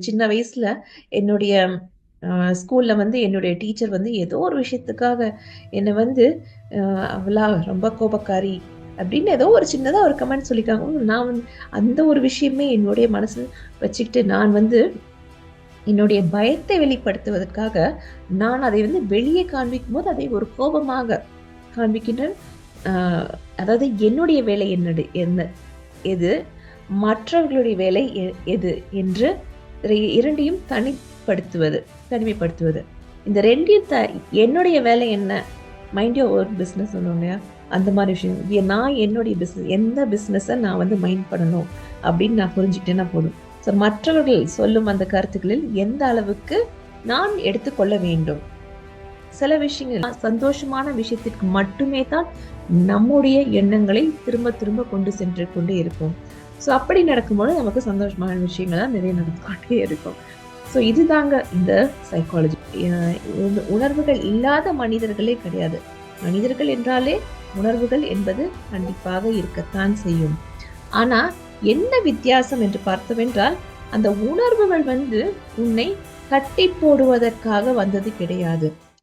சின்ன வயசுல என்னுடைய ஸ்கூல்ல வந்து என்னுடைய டீச்சர் வந்து ஏதோ ஒரு விஷயத்துக்காக என்னை வந்து அவளா ரொம்ப கோபக்காரி அப்படின்னு ஏதோ ஒரு சின்னதா ஒரு கமெண்ட் சொல்லியிருக்காங்க. நான் வந்து அந்த ஒரு விஷயமே என்னுடைய மனசு வச்சுக்கிட்டு நான் வந்து என்னுடைய பயத்தை வெளிப்படுத்துவதற்காக நான் அதை வந்து வெளியே காண்பிக்கும் போது அதை ஒரு கோபமாக காண்பிக்கின்றேன். அதாவது என்னுடைய வேலை என்ன எது, மற்றவர்களுடைய வேலை எது என்று இரண்டையும் தனிமைப்படுத்துவது. இந்த ரெண்டையும் என்னுடைய வேலை என்ன, மைண்ட் யுவர் ஓன் பிஸ்னஸ் இல்லையா, அந்த மாதிரி விஷயம். நான் என்னுடைய பிஸ்னஸ், எந்த பிஸ்னஸை நான் வந்து மைண்ட் பண்ணணும் அப்படின்னு நான் புரிஞ்சுக்கிட்டேன்னா போதும். ஸோ மற்றவர்கள் சொல்லும் அந்த கருத்துக்களில் எந்த அளவுக்கு நான் எடுத்துக்கொள்ள வேண்டும். சில விஷயங்கள் சந்தோஷமான விஷயத்திற்கு மட்டுமே தான் நம்முடைய எண்ணங்களை திரும்ப திரும்ப கொண்டு சென்று கொண்டே இருக்கும். ஸோ அப்படி நடக்கும்போது நமக்கு சந்தோஷமான விஷயங்கள்லாம் நிறைய நடந்துக்கொண்டே இருக்கும். ஸோ இதுதாங்க இந்த சைக்காலஜி. உணர்வுகள் இல்லாத மனிதர்களே கிடையாது. மனிதர்கள் என்றாலே உணர்வுகள் என்பது கண்டிப்பாக இருக்கத்தான் செய்யும். ஆனா என்ன வித்தியாசம் என்று பார்த்தவென்றால், அந்த உணர்வுகள் வந்து உன்னை கட்டி போடுவதற்காக வந்தது கிடையாது.